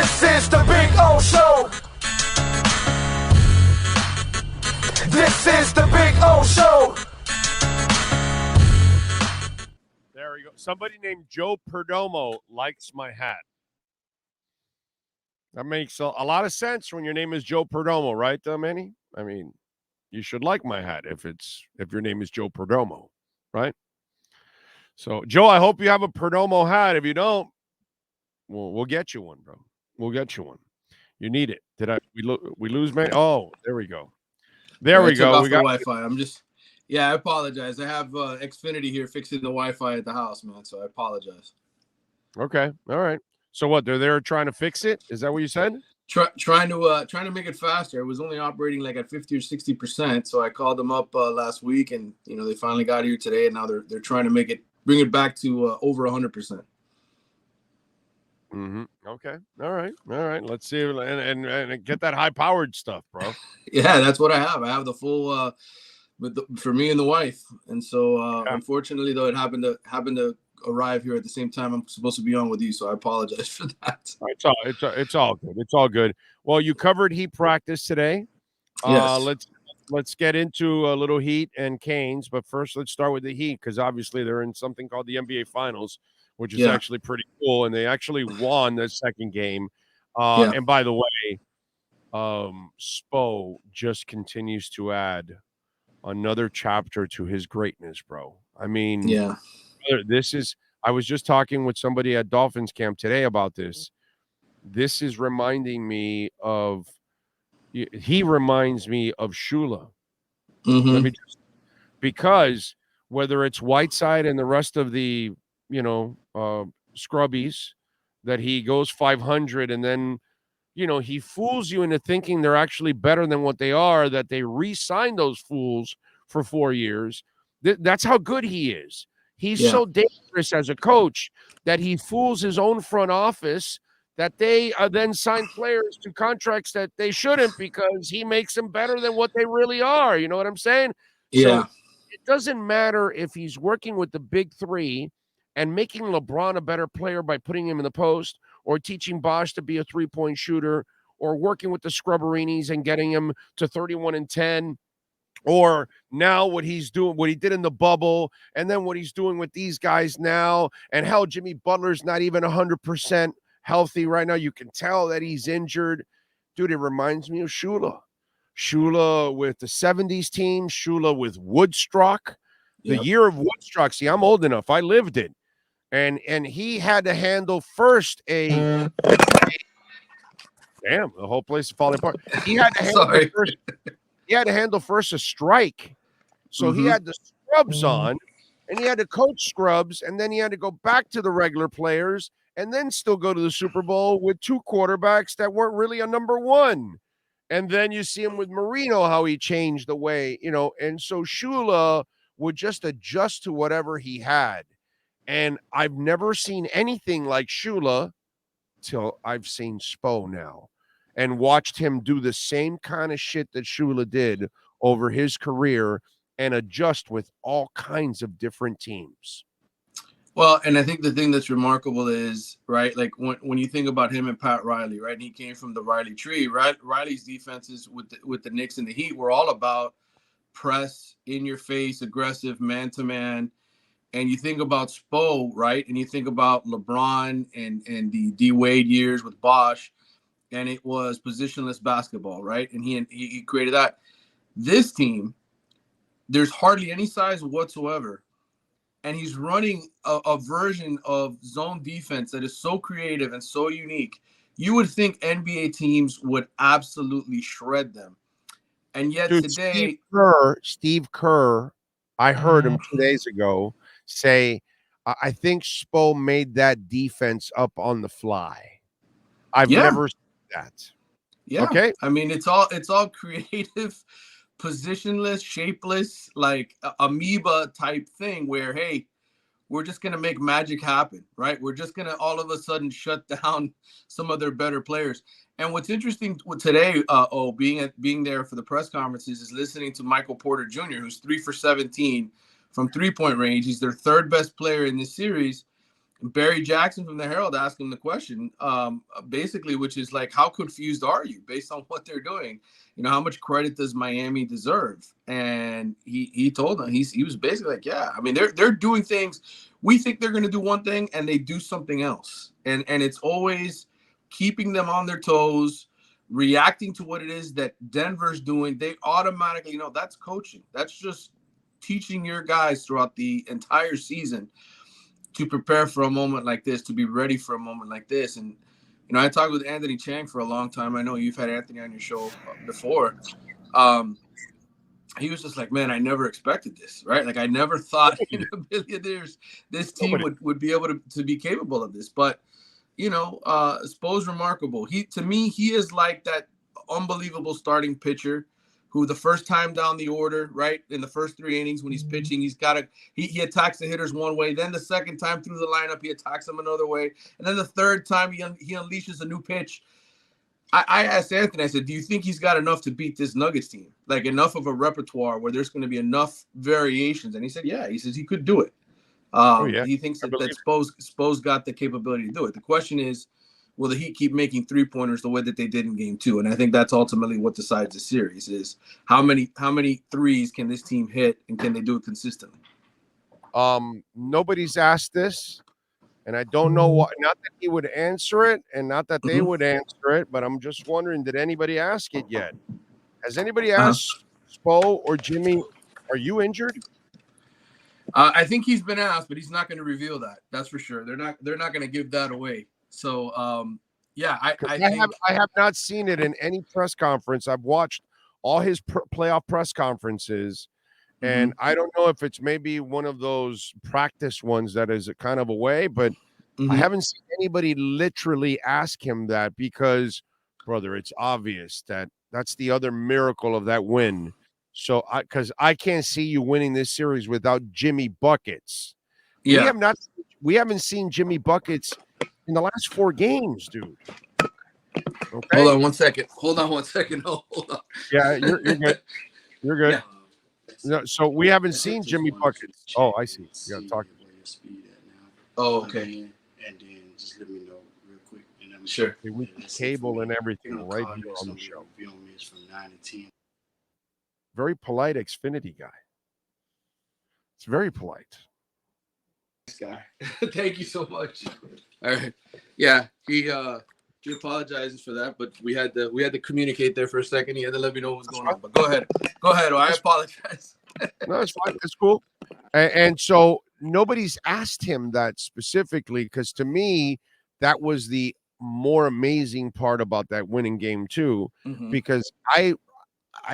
This is the Big O Show. This is the Big O Show. There we go. Somebody named Joe Perdomo likes my hat. That makes a lot of sense when your name is Joe Perdomo, right, Manny? I mean, you should like my hat if your name is Joe Perdomo, right? So, Joe, I hope you have a Perdomo hat. If you don't, we'll get you one, bro. We'll get you one. You need it. We lose Manny? Oh, there we go. There we go. We got Wi-Fi. I apologize. I have Xfinity here fixing the Wi-Fi at the house, man. So I apologize. Okay. All right. So what? They're there trying to fix it? Is that what you said? Trying to make it faster. It was only operating like at 50 or 60%. So I called them up last week, and they finally got here today, and now they're trying to bring it back to over 100%. Mm-hmm. Okay. All right. Let's see and get that high-powered stuff, bro. Yeah, that's what I have. I have the full for me and the wife, and so unfortunately, though, it happened to arrive here at the same time I'm supposed to be on with you, so I apologize for that. It's all good. It's all good. Well, you covered Heat practice today. Yes. Let's get into a little Heat and Canes, but first let's start with the Heat because obviously they're in something called the NBA Finals, which is actually pretty cool, and they actually won the second game. And by the way, Spo just continues to add another chapter to his greatness, bro. I mean, I was just talking with somebody at Dolphins camp today about this. This is reminding me of he reminds me of Shula. Mm-hmm. Because whether it's Whiteside and the rest of the scrubbies that he goes 500 and then he fools you into thinking they're actually better than what they are, that they re-signed those fools for 4 years. That's how good he is. He's so dangerous as a coach that he fools his own front office that they then sign players to contracts that they shouldn't because he makes them better than what they really are. You know what I'm saying? Yeah. So it doesn't matter if he's working with the big three and making LeBron a better player by putting him in the post or teaching Bosh to be a three-point shooter or working with the Scrubberinis and getting him to 31-10. Or now what he's doing, what he did in the bubble, and then what he's doing with these guys now. And hell, Jimmy Butler's not even 100% healthy right now. You can tell that he's injured. Dude, it reminds me of Shula. Shula with the 70s team, Shula with Woodstock. The year of Woodstock. See, I'm old enough. I lived it. And he had to handle first damn, the whole place is falling apart. He had to handle first. He had to handle first a strike. So he had the scrubs on, and he had to coach scrubs, and then he had to go back to the regular players, and then still go to the Super Bowl with two quarterbacks that weren't really a number one. And then you see him with Marino, how he changed the way, and so Shula would just adjust to whatever he had. And I've never seen anything like Shula till I've seen Spo now. And watched him do the same kind of shit that Shula did over his career and adjust with all kinds of different teams. Well, and I think the thing that's remarkable is, right, like when you think about him and Pat Riley, right, and he came from the Riley tree, right? Riley's defenses with the Knicks and the Heat were all about press, in your face, aggressive, man-to-man. And you think about Spo, right, and you think about LeBron and the D-Wade years with Bosh, and it was positionless basketball, right? And he created that. This team, there's hardly any size whatsoever. And he's running a version of zone defense that is so creative and so unique. You would think NBA teams would absolutely shred them. And yet today... Steve Kerr, I heard him 2 days ago say, I think Spo made that defense up on the fly. I've never... that. Yeah. Okay. I mean, it's all creative, positionless, shapeless, like amoeba type thing where, hey, we're just going to make magic happen, right? We're just going to all of a sudden shut down some of their better players. And what's interesting today, being there for the press conferences is listening to Michael Porter Jr., who's 3 for 17 from 3-point range. He's their third best player in this series. Barry Jackson from the Herald asked him the question, basically, which is like, how confused are you based on what they're doing? You know, how much credit does Miami deserve? And he told him, he was basically like, yeah, I mean, they're doing things. We think they're going to do one thing and they do something else. And it's always keeping them on their toes, reacting to what it is that Denver's doing. They automatically, you know, that's coaching. That's just teaching your guys throughout the entire season to prepare for a moment like this, to be ready for a moment like this. And, you know, I talked with Anthony Chang for a long time. I know you've had Anthony on your show before. He was just like, man, I never expected this, right? Like, I never thought in a million years this team would be able to be capable of this. But, you know, Spo's remarkable. To me, he is like that unbelievable starting pitcher who the first time down the order, right, in the first 3 innings when he's pitching, he attacks the hitters one way. Then the second time through the lineup, he attacks them another way. And then the third time, he unleashes a new pitch. I asked Anthony, I said, do you think he's got enough to beat this Nuggets team? Like, enough of a repertoire where there's going to be enough variations? And he said, yeah. He says he could do it. He thinks that Spo's got the capability to do it. The question is, will the Heat keep making 3-pointers the way that they did in Game 2? And I think that's ultimately what decides the series is how many threes can this team hit, and can they do it consistently? Nobody's asked this, and I don't know what. Not that he would answer it, and not that they would answer it, but I'm just wondering, did anybody ask it yet? Has anybody asked Spo or Jimmy, are you injured? I think he's been asked, but he's not going to reveal that. That's for sure. They're not going to give that away. So, I have not seen it in any press conference. I've watched all his playoff press conferences, and I don't know if it's maybe one of those practice ones that is a kind of a way, but I haven't seen anybody literally ask him that because, brother, it's obvious that that's the other miracle of that win. So, because I can't see you winning this series without Jimmy Buckets. Yeah, we haven't seen Jimmy Buckets in the last 4 games, dude. Okay? Hold on one second. Hold on. Yeah, you're good. You're good. Yeah. No, so we haven't seen Jimmy Buckets. Oh, I see. You got to talk. Oh, okay. And then just let me know real quick. And I'm sure. With the cable and everything right here on the show. From 9 to 10. Very polite Xfinity guy. It's very polite. Guy. Thank you so much. All right. Yeah, he apologizes for that, but we had to communicate there for a second. He had to let me know what was going on. But go ahead. I apologize. No, it's fine. It's cool. And so nobody's asked him that specifically, because to me, that was the more amazing part about that winning Game 2, because I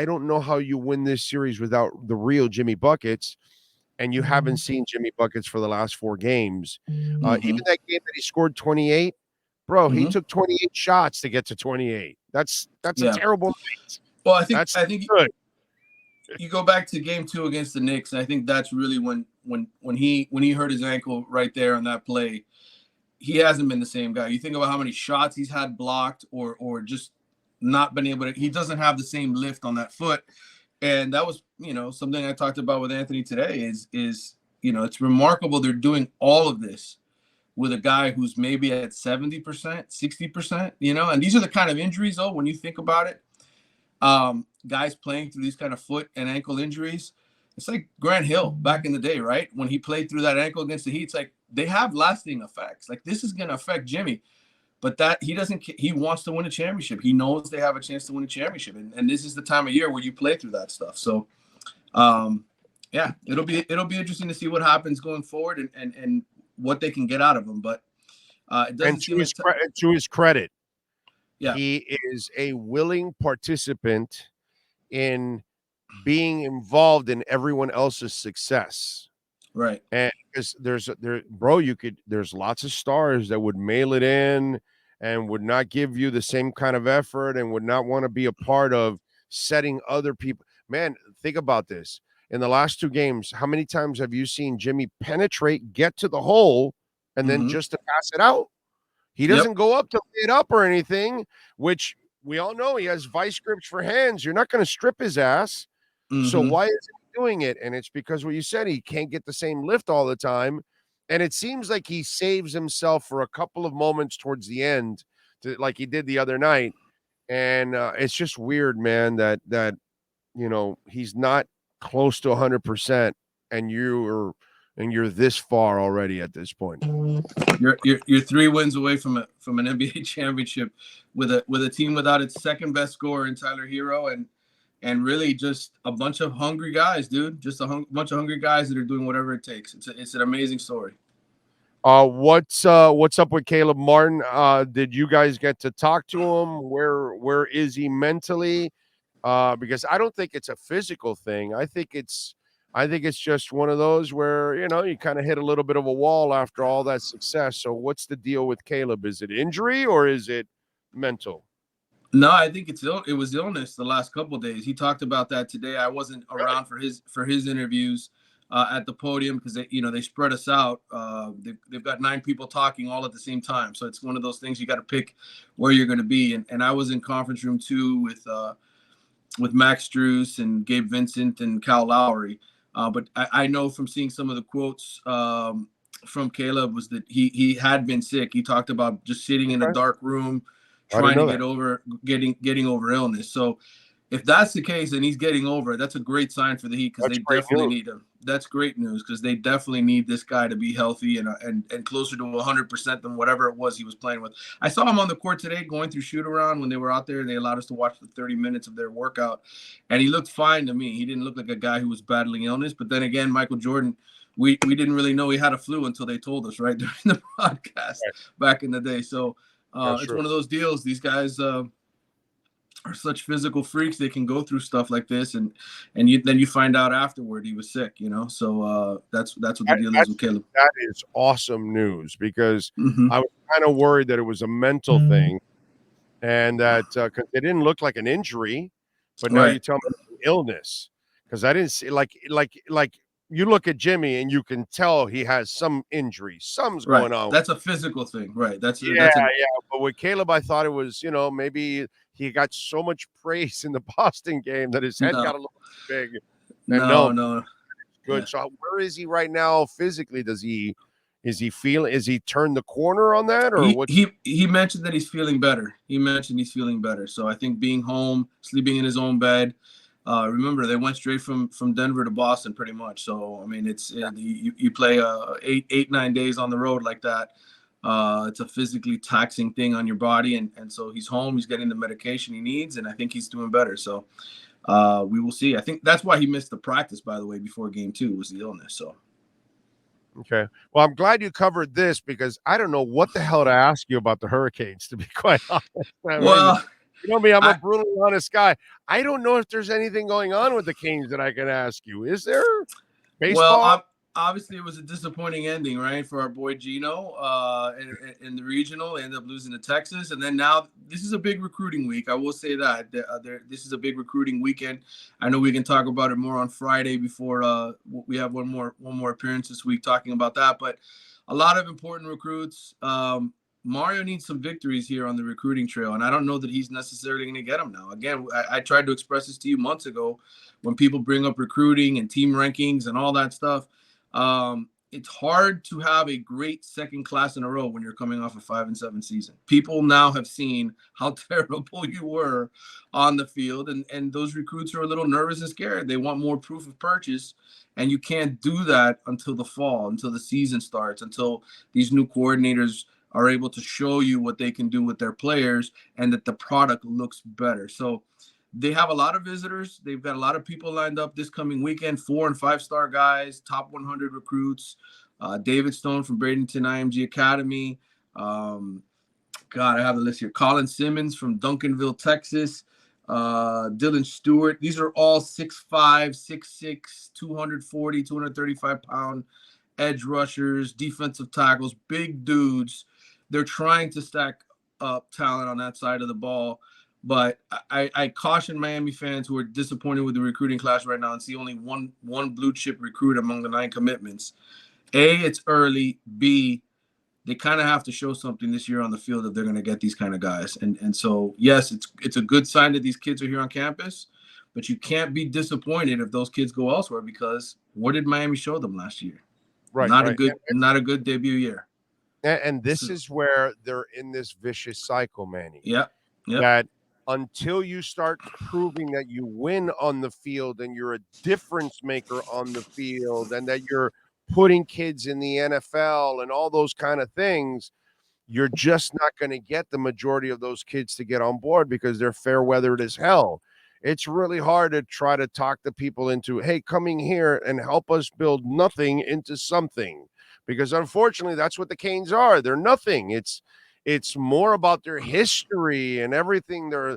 don't know how you win this series without the real Jimmy Buckets. And you haven't seen Jimmy Buckets for the last 4 games. Even that game that he scored 28, bro, he took 28 shots to get to 28. That's a terrible night. Well, I think good. You go back to Game 2 against the Knicks, and I think that's really when he hurt his ankle right there on that play. He hasn't been the same guy. You think about how many shots he's had blocked or just not been able to. He doesn't have the same lift on that foot. And that was, something I talked about with Anthony today is, it's remarkable they're doing all of this with a guy who's maybe at 70%, 60%, and these are the kind of injuries, though, when you think about it, guys playing through these kind of foot and ankle injuries, it's like Grant Hill back in the day, right? When he played through that ankle against the Heat, it's like they have lasting effects. Like, this is going to affect Jimmy. But that he wants to win a championship. He knows they have a chance to win a championship. And this is the time of year where you play through that stuff. So, it'll be interesting to see what happens going forward and what they can get out of him. But it doesn't seem to his credit, yeah, he is a willing participant in being involved in everyone else's success. Right. And because there's lots of stars that would mail it in and would not give you the same kind of effort and would not want to be a part of setting other people. Man, think about this. In the last 2 games, how many times have you seen Jimmy penetrate, get to the hole, and then just to pass it out? He doesn't go up to lay it up or anything, which we all know he has vice grips for hands. You're not going to strip his ass. So why isn't he doing it? And it's because what you said, he can't get the same lift all the time. And it seems like he saves himself for a couple of moments towards the end, like he did the other night. And it's just weird, man, that he's not close to 100%, and you're this far already at this point. You're 3 wins away from an NBA championship with a team without its second best scorer in Tyler Hero, and really just a bunch of hungry guys, dude. Just a bunch of hungry guys that are doing whatever it takes. It's an amazing story. What's up with Caleb Martin? Did you guys get to talk to him? Where is he mentally? Because I don't think it's a physical thing. I think it's just one of those where, you kind of hit a little bit of a wall after all that success. So what's the deal with Caleb? Is it injury or is it mental? No, I think it was illness the last couple of days. He talked about that today. I wasn't around for his interviews at the podium because they spread us out. They've got 9 people talking all at the same time. So it's one of those things you got to pick where you're going to be. And I was in conference room 2 with Max Strus and Gabe Vincent and Cal Lowry. But I know from seeing some of the quotes from Caleb was that he had been sick. He talked about just sitting in a dark room, trying to getting over illness. So if that's the case and he's getting over it, that's a great sign for the Heat because they definitely need him. That's great news because they definitely need this guy to be healthy and closer to 100% than whatever it was he was playing with. I saw him on the court today going through shoot around when they were out there. They allowed us to watch the 30 minutes of their workout, and he looked fine to me. He didn't look like a guy who was battling illness. But then again, Michael Jordan, we didn't really know he had a flu until they told us right during the broadcast back in the day. So it's one of those deals. These guys are such physical freaks. They can go through stuff like this, and then you find out afterward he was sick. So that's what the deal is with Caleb. That is awesome news because I was kind of worried that it was a mental thing, and that because it didn't look like an injury, but now you tell me it's an illness because I didn't see like you look at Jimmy and you can tell he has some injury. Something's going on. That's a physical thing, right? But with Caleb, I thought it was, maybe he got so much praise in the Boston game that his head got a little big. No. Good. Yeah. So where is he right now physically? Is he turned the corner on that, or what? He mentioned that he's feeling better. So I think being home, sleeping in his own bed. Remember, they went straight from Denver to Boston pretty much. So, I mean, it's you play 8-9 days on the road like that. It's a physically taxing thing on your body. And so he's home. He's getting the medication he needs. And I think he's doing better. So we will see. I think that's why he missed the practice, by the way, before game 2 was the illness. So. Okay. Well, I'm glad you covered this because I don't know what the hell to ask you about the Hurricanes, to be quite honest. You know me, I'm a brutally honest guy. I don't know if there's anything going on with the Canes that I can ask you. Is there? Baseball? Well, obviously it was a disappointing ending, right, for our boy Gino in the regional. They ended up losing to Texas. And then now this is a big recruiting week. I will say that. This is a big recruiting weekend. I know we can talk about it more on Friday before we have one more appearance this week talking about that. But a lot of important recruits. Mario needs some victories here on the recruiting trail, and I don't know that he's necessarily going to get them now. Again, I tried to express this to you months ago when people bring up recruiting and team rankings and all that stuff. It's hard to have a great second class in a row when you're coming off a 5-7 season. People now have seen how terrible you were on the field, and those recruits are a little nervous and scared. They want more proof of purchase, and you can't do that until the fall, until the season starts, until these new coordinators are able to show you what they can do with their players and that the product looks better. So they have a lot of visitors. They've got a lot of people lined up this coming weekend, 4- and 5-star guys, top 100 recruits. David Stone from Bradenton IMG Academy. I have the list here. Colin Simmons from Duncanville, Texas. Dylan Stewart. These are all 6'5", 6'6", 240, 235-pound edge rushers, defensive tackles, big dudes. They're trying to stack up talent on that side of the ball. But I caution Miami fans who are disappointed with the recruiting class right now and see only one blue chip recruit among the 9 commitments. A, it's early. B, they kind of have to show something this year on the field if they're going to get these kind of guys. And so, yes, it's a good sign that these kids are here on campus, but you can't be disappointed if those kids go elsewhere because what did Miami show them last year? Not a good debut year. And this is where they're in this vicious cycle, Manny. Yeah. That until you start proving that you win on the field and you're a difference maker on the field and that you're putting kids in the NFL and all those kind of things, you're just not going to get the majority of those kids to get on board because they're fair weathered as hell. It's really hard to try to talk the people into, hey, coming here and help us build nothing into something. Because unfortunately, that's what the Canes are. They're nothing. It's more about their history and everything, their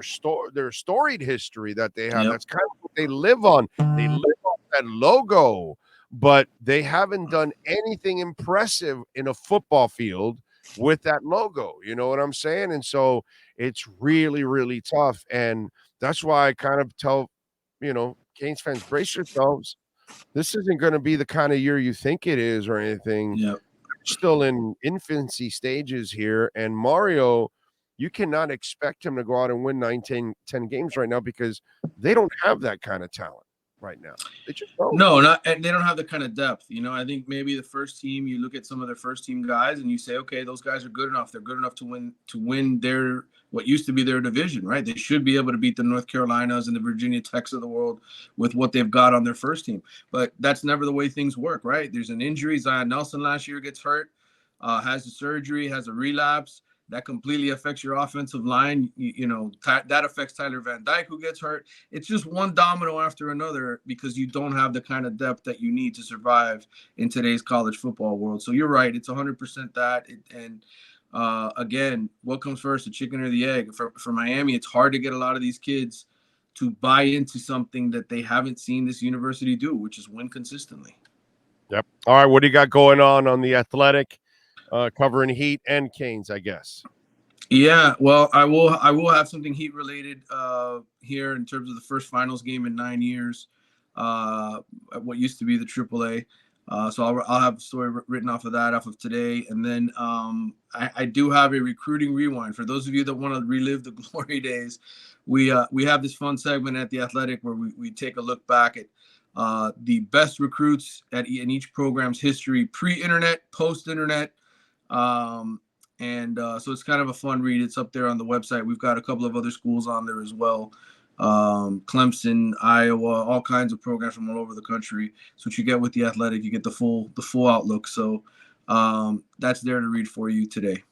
storied history that they have. Yep. That's kind of what they live on. They live on that logo, but they haven't done anything impressive in a football field with that logo. You know what I'm saying? And so it's really, really tough. And that's why I kind of tell, Canes fans, brace yourselves. This isn't going to be the kind of year you think it is or anything. Yep. Still in infancy stages here. And Mario, you cannot expect him to go out and win 10 games right now because they don't have that kind of talent right now. They just don't. No, and they don't have the kind of depth. I think maybe the first team, you look at some of their first team guys and you say, okay, those guys are good enough. They're good enough to win their what used to be their division, right? They should be able to beat the North Carolinas and the Virginia Techs of the world with what they've got on their first team. But that's never the way things work, right? There's an injury. Zion Nelson last year gets hurt, has a surgery, has a relapse. That completely affects your offensive line. That affects Tyler Van Dyke, who gets hurt. It's just one domino after another because you don't have the kind of depth that you need to survive in today's college football world. So you're right. It's 100% that. Again, what comes first, the chicken or the egg? For Miami, it's hard to get a lot of these kids to buy into something that they haven't seen this university do, which is win consistently. Yep. All right, what do you got going on the Athletic? Covering Heat and Canes, I guess. Yeah, well, I will have something Heat related here in terms of the first finals game in 9 years, what used to be the AAA. So I'll have a story written off of today, and then I do have a recruiting rewind for those of you that want to relive the glory days. We have this fun segment at the Athletic where we take a look back at the best recruits in each program's history, pre-internet, post-internet. So it's kind of a fun read. It's up there on the website. We've got a couple of other schools on there as well. Clemson, Iowa, all kinds of programs from all over the country. So what you get with the Athletic, you get the full outlook. So that's there to read for you today.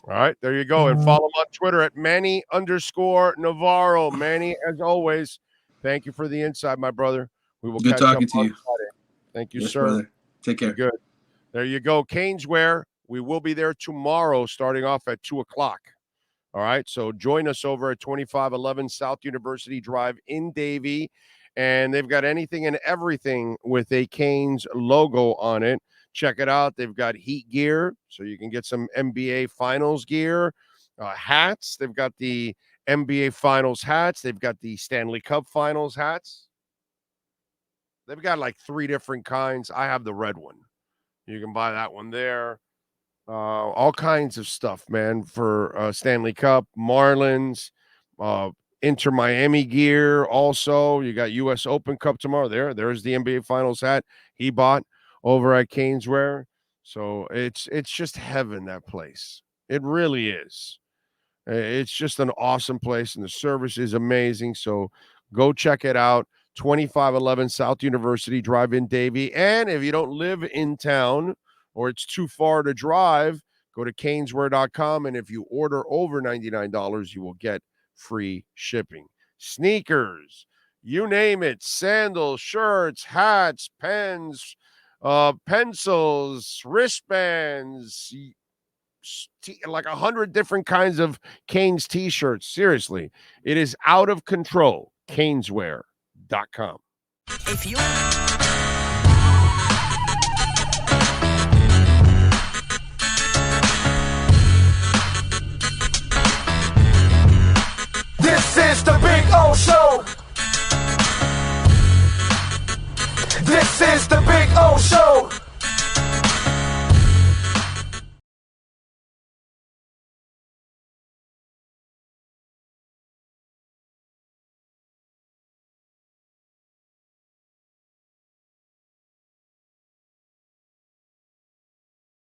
All right, there you go. And follow him on Twitter at Manny_Navarro. Manny, as always, thank you for the insight, my brother. We will good catch talking up to you. Friday. Thank you, yes, sir. Brother. Take care. Good. There you go. Caneswear. We will be there tomorrow starting off at 2 o'clock. All right, so join us over at 2511 South University Drive in Davie, and they've got anything and everything with a Canes logo on it. Check it out. They've got Heat gear, so you can get some NBA Finals gear, hats. They've got the NBA Finals hats. They've got the Stanley Cup Finals hats. They've got like 3 different kinds. I have the red one. You can buy that one there. All kinds of stuff, man, for Stanley Cup, Marlins, InterMiami gear. Also, you got U.S. Open Cup tomorrow. There's the NBA Finals hat he bought over at Caneswear. So it's just heaven, that place. It really is. It's just an awesome place, and the service is amazing. So go check it out. 2511 South University Drive in Davie. And if you don't live in town or it's too far to drive, go to caneswear.com. And if you order over $99, you will get free shipping. Sneakers, you name it, sandals, shirts, hats, pens, pencils, wristbands, like 100 different kinds of Canes t-shirts. Seriously, it is out of control. Caneswear.com. If you This is the Big O Show. This is the Big O Show.